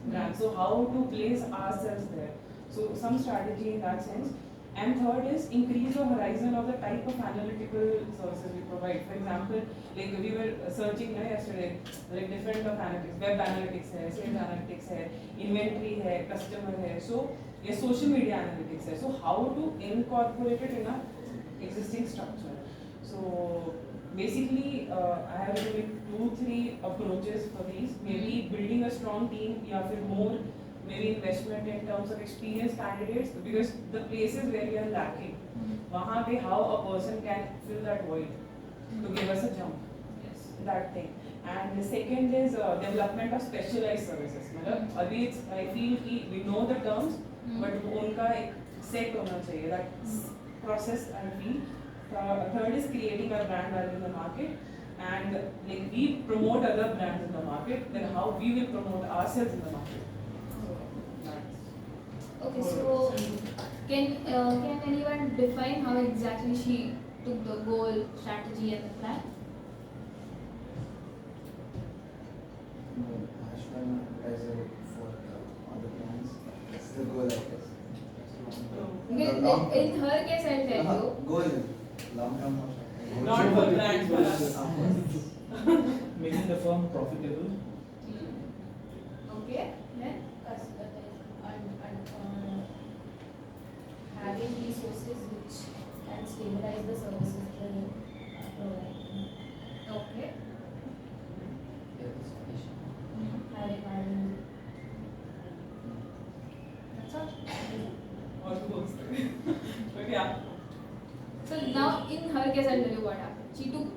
brands. So how to place ourselves there? So some strategy in that sense. And third is increase the horizon of the type of analytical services we provide. For example, like we were searching yesterday, like different of analytics, web analytics hai, sales analytics hai, inventory hai, customer hai. So yeah, social media analytics hai. So how to incorporate it in a existing structure. So basically, I have like 2-3 approaches for these. Maybe building a strong team, या फिर more maybe investment in terms of experienced candidates, because the places where we are lacking, वहाँ पे how a person can fill that void to give us a jump. Yes. That thing. And the second is development of specialized services. मतलब अभी it's I feel कि we know the terms, but उनका एक set होना चाहिए. That process I feel. Third is creating our brand value in the market, and like we promote other brands in the market, then how we will promote ourselves in the market. Okay, so can anyone define how exactly she took the goal, strategy, and the plan? Ashwin advertiser for other plans. That's the goal, I guess. Okay, in her case, I'll tell you. Goal, long term or short-term? Not for brands, for us. Making the firm profitable. Okay, then having resources which can stabilize the services they are providing. okay. Having That's all. Also goals. But yeah. So now in her case, I'll tell you what happened. She took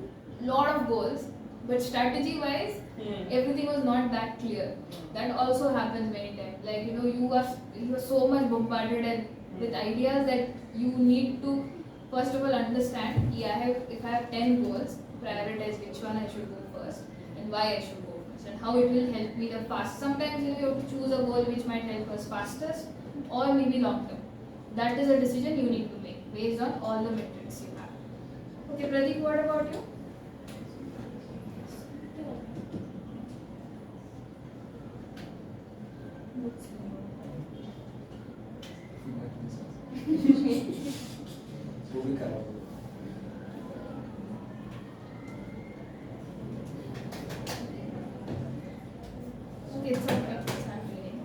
lot of goals, but strategy-wise, everything was not that clear. That also happens many times. Like you are so much bombarded and with ideas that you need to first of all understand. If I have 10 goals, prioritize which one I should go first and why I should go first and how it will help me the fast. Sometimes you have to choose a goal which might help us fastest or maybe long term. That is a decision you need to make based on all the metrics you have. Okay, Pradeep, what about you? वो भी खराब हो Okay, so start reading.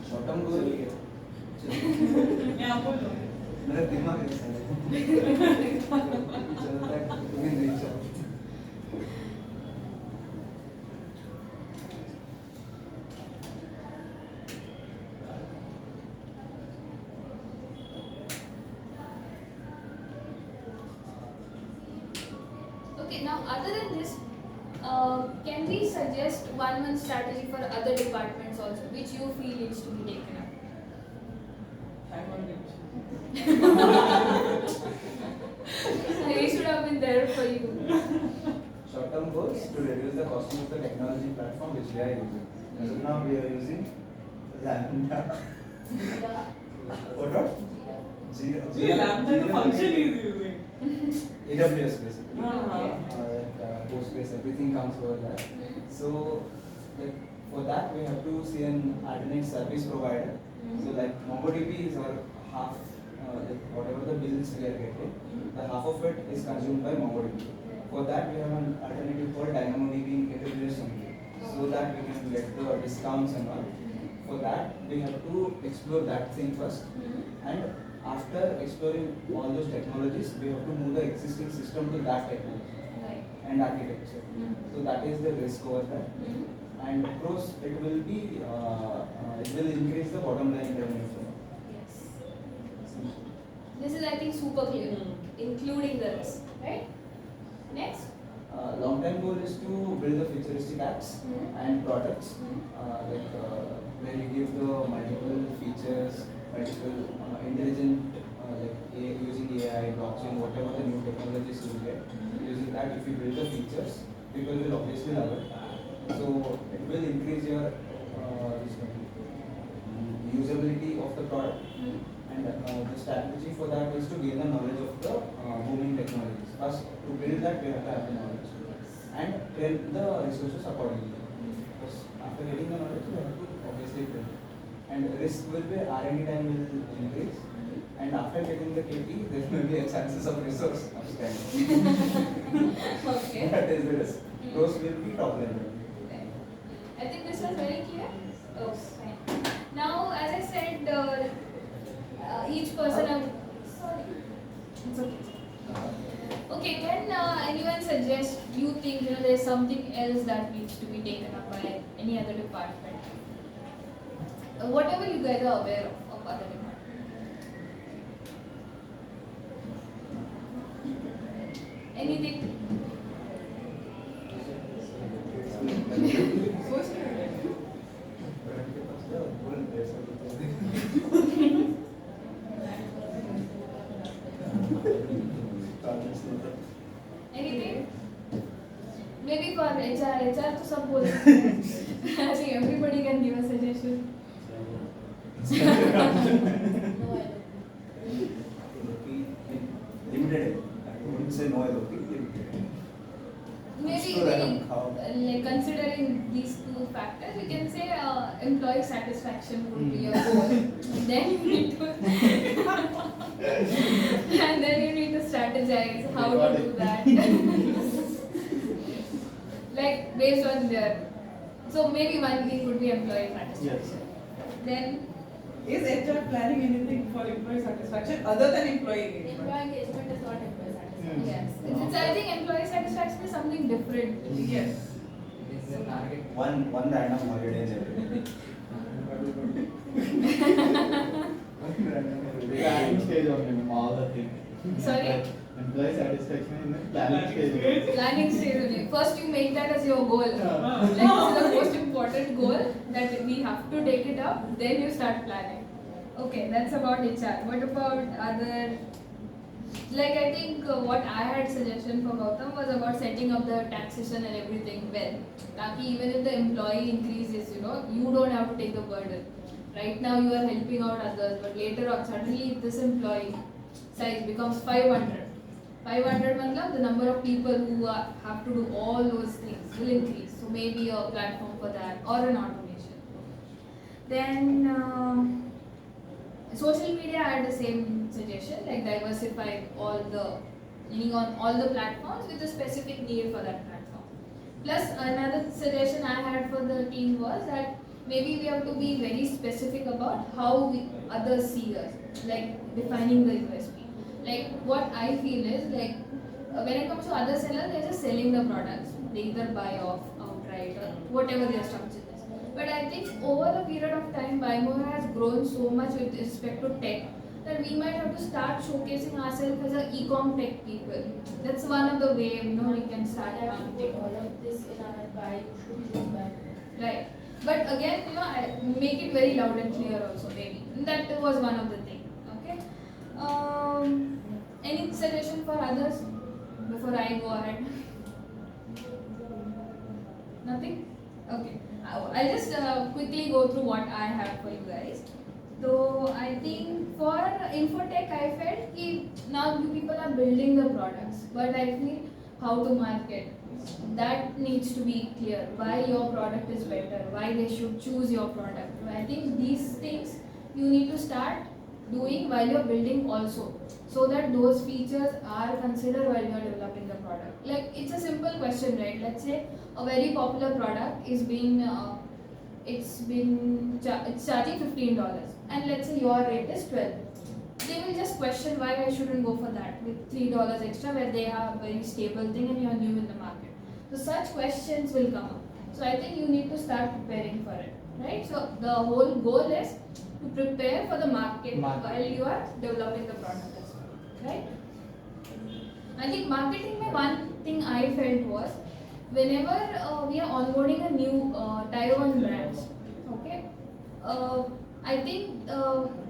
Short term goal Yeah, बोल लो. मेरा दिमाग ऐसा है चलता है तुम्हें नहीं चलता Okay, now other than this, can we suggest one strategy for other departments also, which you feel needs to be taken up? Time on limit. We should have been there for you. short-term goals to reduce the costing of the technology platform which we are using. As of now, we are using Lambda. What? See, Lambda, the function is using. AWS basically. Uh-huh. Postgres, everything comes over that. So, like, for that we have to see an alternate service provider. So, like MongoDB is our half, like whatever the bills we are getting, the half of it is consumed by MongoDB. For that we have an alternative called DynamoDB in AWS only, so that we can get the discounts and all. For that we have to explore that thing first, and after exploring all those technologies, we have to move the existing system to that technology Right. and architecture. So that is the risk over there. And of course, it will increase the bottom line revenue. Yes. This is, I think, super clear, including the risk, right? Next. Long-term goal is to build the futuristic apps and products, where you give the multiple features, multiple intelligent using AI, blockchain, whatever the new technologies you get, using that if you build the features, people will obviously love it. So it will increase your usability of the product. And the strategy for that is to gain the knowledge of the booming technologies. First, to build that, we have to have the knowledge and train the resources accordingly. Because after getting the knowledge, we have to obviously train. And risk will be R&D time will increase. And after getting the KP, there may be a chances of resource upscaling. Okay. That is the risk. Those will be top level. I think this was very clear. Oh, fine. Now, as I said, each person. Sorry. It's okay. Okay, when anyone suggests you think there's something else that needs to be taken up by any other department, whatever you guys are aware of other departments. Anything? Anything? Maybe for HR to some both. I think everybody can give a suggestion. No, Limited. I wouldn't say no LOP, limited. Maybe like considering these two factors, we can say employee satisfaction would be a goal. Then you need to and then you need to strategize how to do that. Like based on their, so maybe one thing would be employee satisfaction. Then Is HR planning anything for employee satisfaction other than employee engagement? employee engagement is not employee satisfaction. yes, I think employee satisfaction is something different. Yes. This is a target. One random holiday in every day. Planning stage only, ma'am, all the things. Sorry? Employee satisfaction in the planning stage. Planning stage only. First you make that as your goal. Yeah. Like this is the most important goal that we have to take it up. Then you start planning. Okay, that's about HR. What about other? Like I think what I had suggestion for Gautam was about setting up the taxation and everything well. That even if the employee increases, you don't have to take the burden. Right now you are helping out others, but later on suddenly if this employee size becomes 500. 500 matlab the number of people who have to do all those things will increase. So maybe a platform for that or an automation. Then social media, I had the same suggestion, like diversify meaning on all the platforms with a specific need for that platform. Plus another suggestion I had for the team was that maybe we have to be very specific about how others see us, like defining the USP. Like what I feel is like when it comes to other sellers, they're just selling the products. They either buy off outright or whatever their structure is. But I think over a period of time, Buymo has grown so much with respect to tech that we might have to start showcasing ourselves as a e-com tech people. That's one of the way we can start I have to put marketing. all of this in our buy, you should choose buy. Right. But again, I make it very loud and clear also maybe. That was one of the things. Okay. Any suggestion for others before I go ahead? Nothing? Okay. I'll just quickly go through what I have for you guys. So I think for Infotech, I felt that now you people are building the products, but I feel how to market. That needs to be clear. Why your product is better, why they should choose your product. I think these things you need to start doing while you're building also, so that those features are considered while you're developing the product. Like it's a simple question, right? Let's say a very popular product is it's charging $15, and let's say your rate is 12. They will just question why I shouldn't go for that with $3 extra where they have a very stable thing and you're new in the market. So such questions will come up. So I think you need to start preparing for it, right? So the whole goal is to prepare for the market while you are developing the product as well, right? I think marketing mein one thing I felt was whenever we are onboarding a new Tier 1 brands, okay, I think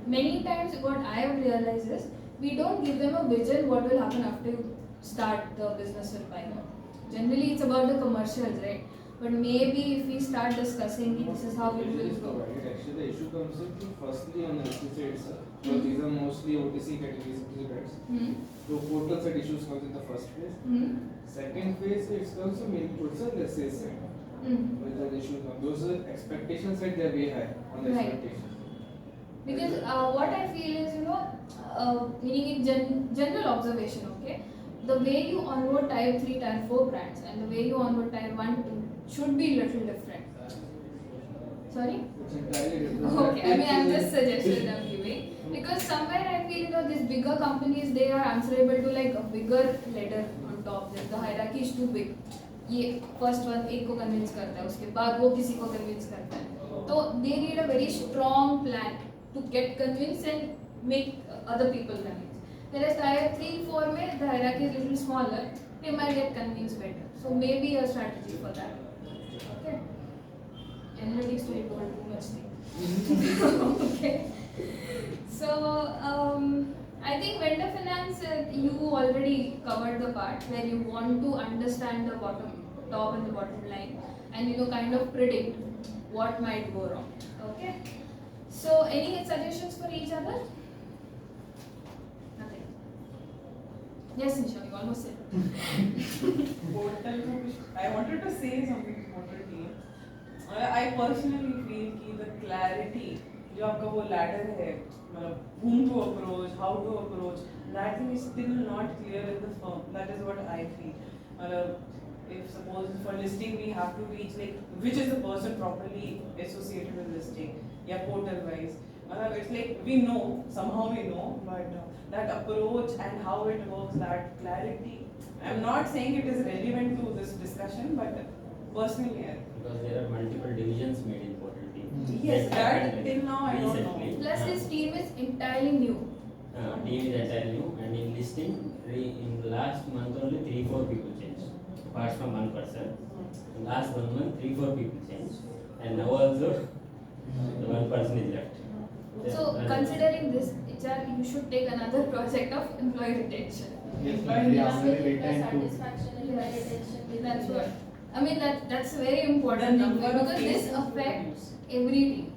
many times what I have realized is we don't give them a vision what will happen after you start the business with Pioneer. Generally, it's about the commercials, right? But maybe if we start discussing this is how it will Usually it's go. provided. Actually, the issue comes in firstly on the SPC itself. So these are mostly OTC categories beds. Hmm. So portal set issues comes in the first phase. Hmm. Second phase, it comes to main portal, the sales side. Hmm. Where the issue comes. Those are expectations that they're way high on the Right. expectations. Because what I feel is, meaning in general observation, okay, the way you onboard Tier 3, Tier 4 brands and the way you onboard Tier 1, 2 should be little different. Sorry? It's entirely different. Okay, I mean, I'm just suggesting I'm giving. Because somewhere I feel, these bigger companies, they are answerable to like a bigger ladder on top. The hierarchy is too big. ये first one एक को convince करता है, उसके बाद वो किसी को कन्विंस करता है, तो they need a very strong plan to get convince and make other people convince. Whereas Tier 3, 4 में the hierarchy is little smaller, they might get convinced better. So maybe a strategy for that. Okay. Analytics to told too much thing. Okay. So I think vendor finance, you already covered the part where you want to understand the top and the bottom line, and kind of predict what might go wrong. Okay. So any suggestions for each other? Nothing. Yes, Nisha, you almost said. I wanted to say something importantly. I personally feel कि the clarity जो आपका वो ladder है, मतलब whom to approach, how to approach, that thing is still not clear in the firm. That is what I feel. If suppose for listing we have to reach like which is the person properly associated with listing, yeah, portal wise. It's like we know, somehow we know, but that approach and how it works, that clarity. I'm not saying it is relevant to this discussion, but personally, Because there are multiple divisions made in portal team. yes, that happened till now I don't know. recently. Plus, this team is entirely new. Team is entirely new, and in listing, in the last month only 3-4 people changed. Apart from one person, in last 1 month 3-4 people changed, and now also the one person is left. So, considering this, HR, you should take another project of employee retention. Yes, Employee we are Employee very retain to. satisfaction and Yes. retention. That's what. I mean, that's a very important The thing number of because this cases affects every team.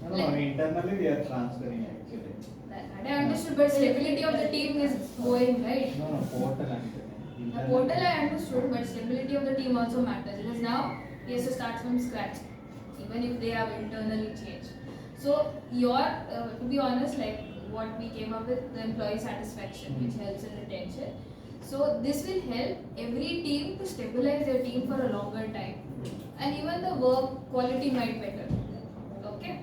No, internally we are transferring actually. That I understood, but stability of the team is going right. No, portal The portal I understood, but stability of the team also matters because now he has to start from scratch, even if they have internally changed. So to be honest, like what we came up with, the employee satisfaction, which helps in retention. So this will help every team to stabilize their team for a longer time, and even the work quality might better. Okay.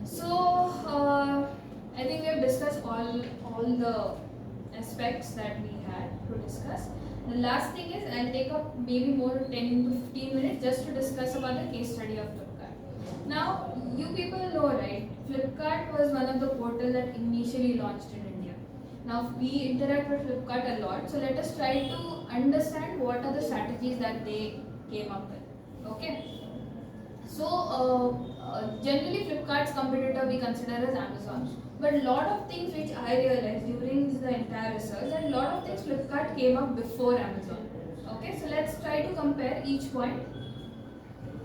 So I think we have discussed all the aspects that we had to discuss. The last thing is I'll take up maybe more 10 to 15 minutes just to discuss about the case study of Flipkart. Now, you people know, right? Flipkart was one of the portals that initially launched in India. Now, we interact with Flipkart a lot, so let us try to understand what are the strategies that they came up with. Okay? So, generally Flipkart's competitor we consider as Amazon. But a lot of things which I realized during the entire research, that a lot of things Flipkart came up before Amazon. Okay, so let's try to compare each point.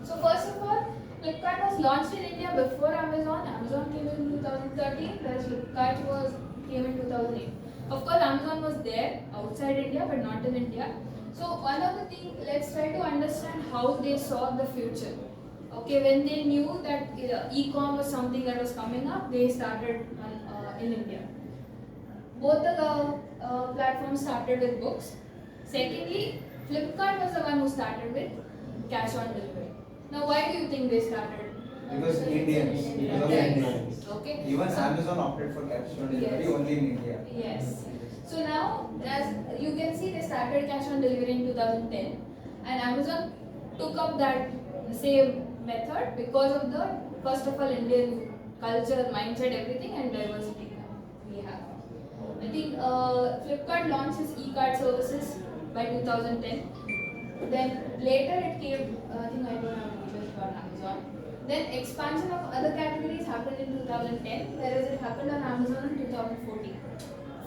So first of all, Flipkart was launched in India before Amazon. Amazon came in 2013, whereas Flipkart came in 2008. Of course, Amazon was there outside India, but not in India. So one of the things, let's try to understand how they saw the future. Okay, when they knew that e-com was something that was coming up, they started in India. Both the platforms started with books. Secondly, Flipkart was the one who started with cash on delivery. Now, why do you think they started? Because Indians, because of Yes. Indians. Okay. Even Amazon opted for cash on delivery Yes. only in India. Yes. So now, as you can see, they started cash on delivery in 2010, and Amazon took up that same method because of the first of all Indian culture, mindset, everything, and diversity we have. I think Flipkart launched its e-card services by 2010. Then later it came, I think I don't have details about Amazon. Then expansion of other categories happened. happened in 2010, whereas it happened on Amazon in 2014.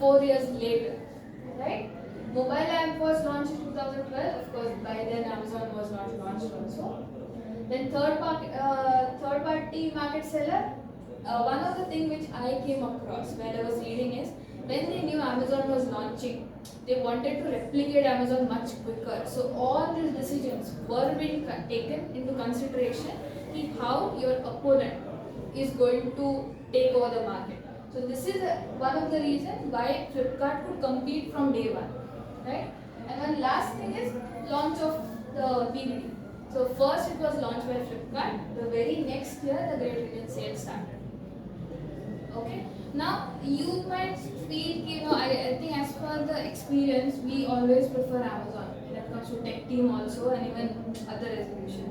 4 years later, right? Mobile app was launched in 2012. Of course, by then Amazon was not launched also. Then third party market seller. One of the things which I came across while I was reading is when they knew Amazon was launching, they wanted to replicate Amazon much quicker. So all these decisions were being taken into consideration in how your opponent is going to take over the market. So this is one of the reasons why Flipkart could compete from day one, right? And one last thing is launch of the BBD. So first it was launched by Flipkart. The very next year the Great Indian Sale started. Okay. Now you might feel, I think as per the experience, we always prefer Amazon when it comes to tech team also and even other resolution.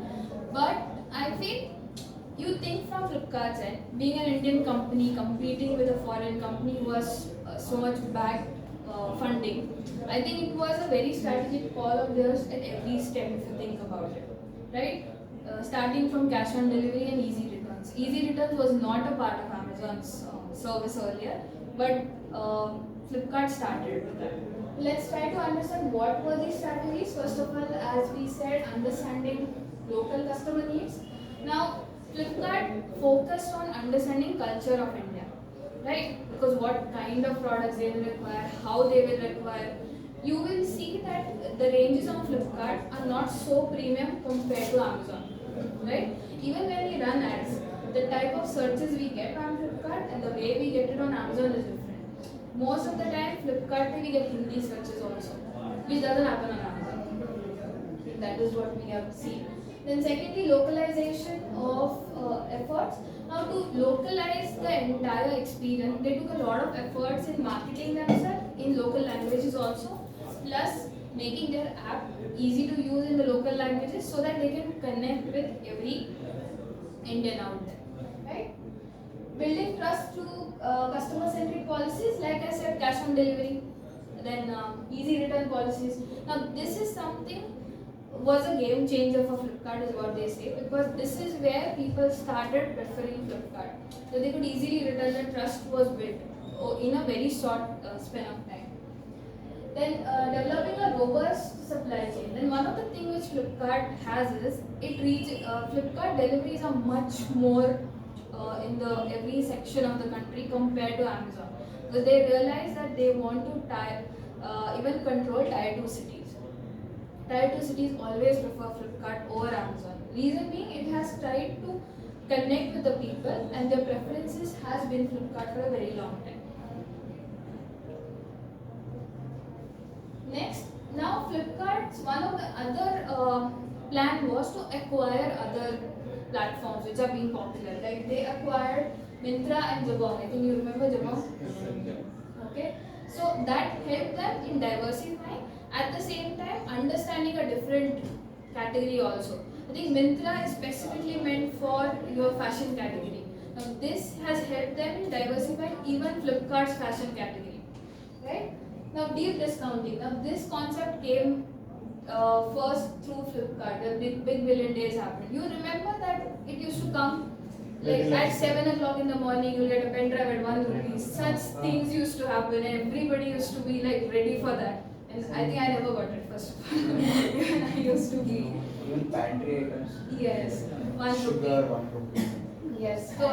But I feel you think from Flipkart's end, being an Indian company competing with a foreign company who has so much back funding, I think it was a very strategic call of theirs at every step if you think about it, right? Starting from cash on delivery and easy returns. Easy returns was not a part of Amazon's service earlier, but Flipkart started with that. Let's try to understand what were these strategies. First of all, as we said, understanding local customer needs. Now, Flipkart focused on understanding culture of India, right? Because what kind of products they will require, how they will require. You will see that the ranges on Flipkart are not so premium compared to Amazon, right? Even when we run ads, the type of searches we get on Flipkart and the way we get it on Amazon is different. Most of the time, Flipkart we get Hindi searches also, which doesn't happen on Amazon. That is what we have seen. Then secondly, localization of efforts. Now to localize the entire experience, they took a lot of efforts in marketing themselves in local languages also, plus making their app easy to use in the local languages so that they can connect with every Indian out there, right? Building trust through customer-centric policies, like I said, cash on delivery, then easy return policies. Now this is something was a game changer for Flipkart is what they say, because this is where people started preferring Flipkart. So they could easily return, the trust was built in a very short span of time. Then developing a robust supply chain. Then one of the things which Flipkart has is Flipkart deliveries are much more in the every section of the country compared to Amazon, because they realize that they want to even control tier 2 cities. Tier 2 cities always prefer Flipkart over Amazon. Reason being, it has tried to connect with the people and their preferences has been Flipkart for a very long time. Next, now Flipkart's one of the other plan was to acquire other platforms which are being popular. Like they acquired Myntra and Jabong. I think you remember Jabong? Okay. So that helped them in diversifying. At the same time, understanding a different category also. I think Myntra is specifically meant for your fashion category. Now this has helped them in diversifying even Flipkart's fashion category, right? Now deep discounting. Now this concept came first through Flipkart. The big billion days happened. You remember that it used to come like at 7 o'clock in the morning. You get a pen drive at 1 rupee. Such things used to happen, and everybody used to be like ready for that. And I think I never got it first of all. I used to be. Even pantry items. Yes, 1 Sugar, rupee. 1 rupee. Yes. So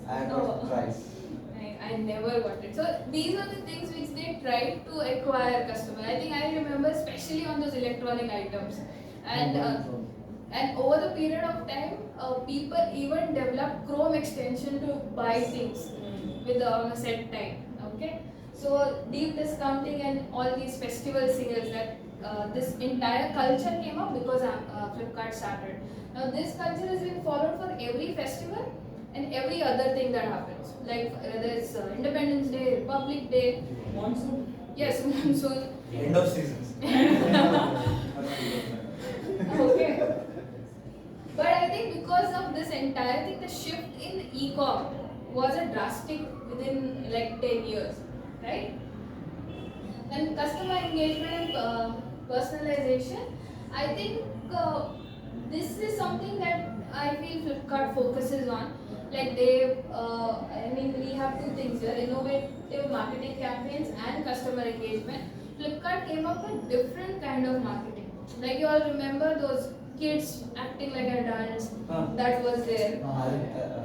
I got rice. I never got it. So these are the things which they tried to acquire customer. I think I remember especially on those electronic items. And over the period of time, people even developed Chrome extension to buy things with on a set time. Okay. So deep discounting and all these festival sales, that this entire culture came up because Flipkart started. Now this culture has been followed for every festival and every other thing that happens. Like whether it's Independence Day, Republic Day, Monsoon. yes, monsoon. End of seasons. Okay. But I think because of this entire thing, the shift in e-com was a drastic within like 10 years, right? And customer engagement and personalization, I think this is something that I feel Flipkart focuses on. Like they, I mean, we have two things here: innovative marketing campaigns and customer engagement. Flipkart came up with different kind of marketing. Like you all remember those kids acting like adults, that was there.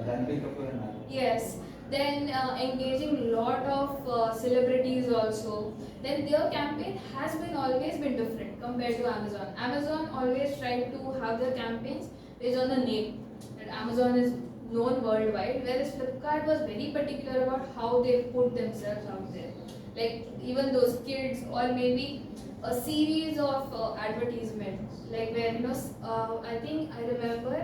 Ranbir Kapoor and Nala. Yes. Then engaging lot of celebrities also. Then their campaign has been always been different compared to Amazon. Amazon always tried to have their campaigns based on the name. That Amazon is known worldwide, whereas Flipkart was very particular about how they put themselves out there. Like even those kids, or maybe a series of advertisements, like where I think I remember.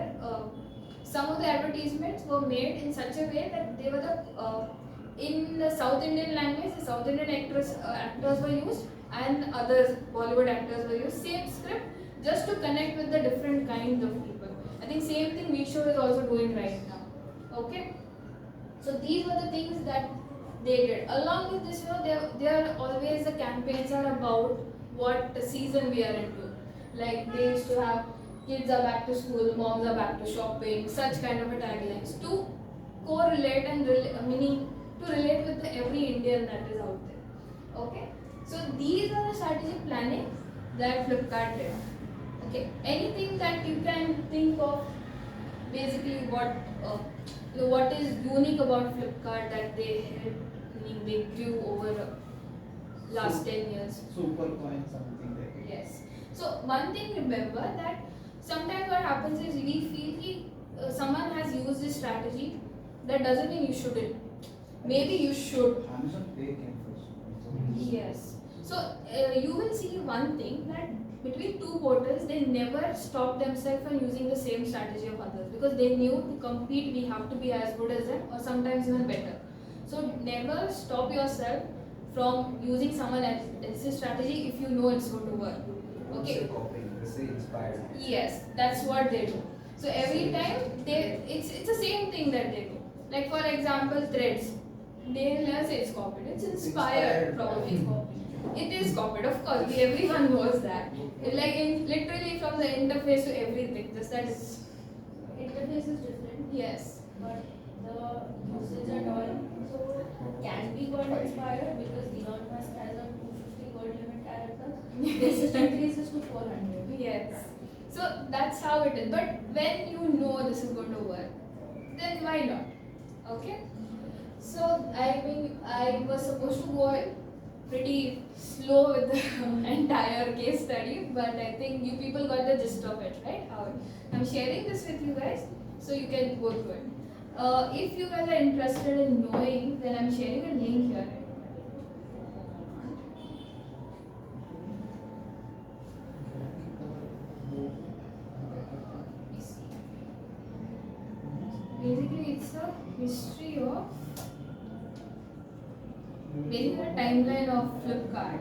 Some of the advertisements were made in such a way that they were in the South Indian language, the South Indian actors were used, and other Bollywood actors were used. Same script, just to connect with the different kinds of people. I think same thing Meesho is also doing right now. Okay, so these were the things that they did. Along with this, they are always the campaigns are about what season we are into. Like they used to have kids are back to school, moms are back to shopping, such kind of a taglines to correlate and meaning to relate with every Indian that is out there. Okay, so these are the strategic planning that Flipkart did. Okay, anything that you can think of, basically what is unique about Flipkart that they had, meaning they grew over last 10 years. Super coin something like it. Yes. So one thing remember that sometimes what happens is we feel someone has used this strategy, that doesn't mean you shouldn't. Maybe you should. Amazon Pay came first. Yes. So you will see one thing, that between two portals they never stopped themselves from using the same strategy of others, because they knew to compete we have to be as good as them, or sometimes even better. So never stop yourself from using someone else's strategy if you know it's going to work. Okay. Copying, they say inspired. Yes, that's what they do. So every time it's the same thing that they do. Like for example, threads. They never say it's copied. It's inspired, probably. It is copied, of course. Everyone knows that. Literally from the interface to everything. Just that it's. Interface is different, Yes. but the usage and all so can be got inspired because Elon Musk has a 250 word limit character. This increases to 400. Yes. So that's how it is. But when you know this is going to work, then why not? Okay. So I mean, I was supposed to go pretty slow with the entire case study, but I think you people got the gist of it, right? I'm sharing this with you guys so you can go through it. If you guys are interested in knowing, then I'm sharing a link here. Basically, it's a history of basically the timeline of Flipkart.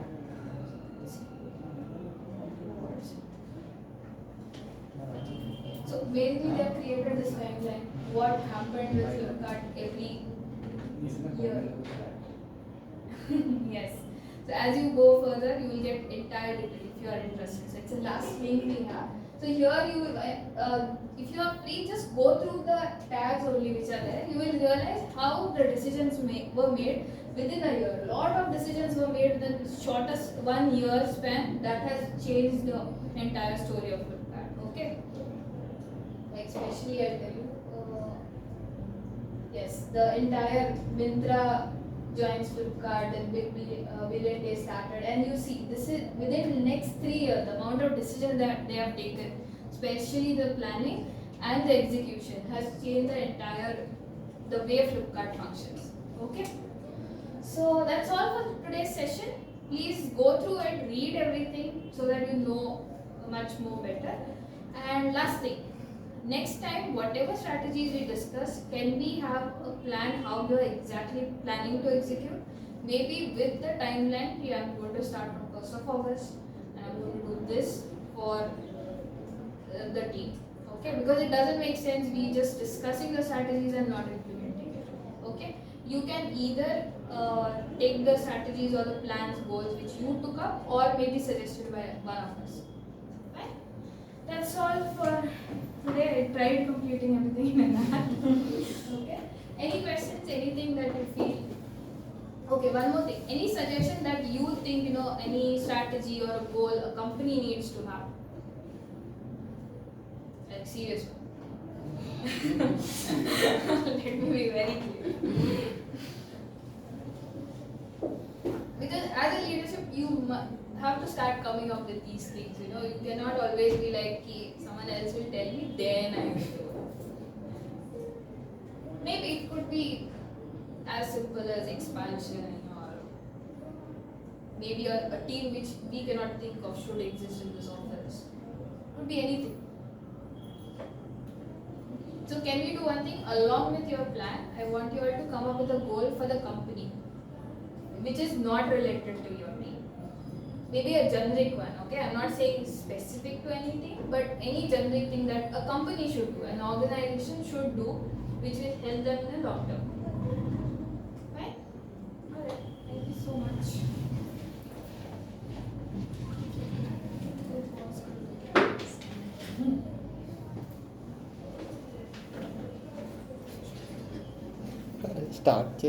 So basically, they have created this timeline. What happened with Flipkart every year? Yes. So as you go further, you will get entire detail if you are interested. So it's the last link we have. So here you, if you are free, just go through the tags only which are there. You will realize how the decisions were made within a year. A lot of decisions were made within the shortest 1 year span that has changed the entire story of Flipkart. Okay. Especially I'll tell you. Yes, the entire Myntra joins Flipkart, then Big Billion Day started, and you see this is within the next 3 years the amount of decision that they have taken, especially the planning and the execution, has changed the way Flipkart functions. Okay, so that's all for today's session. Please go through it, read everything so that you know much more better. And last thing, next time, whatever strategies we discuss, can we have a plan how you are exactly planning to execute? Maybe with the timeline, I am going to start on 1st of August and I am going to do this for the team. Okay, because it doesn't make sense we just discussing the strategies and not implementing it. Okay, you can either take the strategies or the plans, goals which you took up, or maybe suggested by one of us. Right? That's all for today. I tried completing everything in an hour. Okay. Any questions? Anything that you feel? Okay, one more thing. Any suggestion that you think, any strategy or a goal a company needs to have? Like serious one. Let me be very clear. Because as a leadership, you have to start coming up with these things. You cannot always be like, someone else will tell me, then I will do it. Maybe it could be as simple as expansion, or maybe a team which we cannot think of should exist in this office. Could be anything. So can we do one thing? Along with your plan, I want you all to come up with a goal for the company, which is not related to your team. Maybe a generic one, okay? I'm not saying specific to anything, but any generic thing that a company should do, an organization should do, which will help them in the long term. Right? Alright, thank you so much. Start.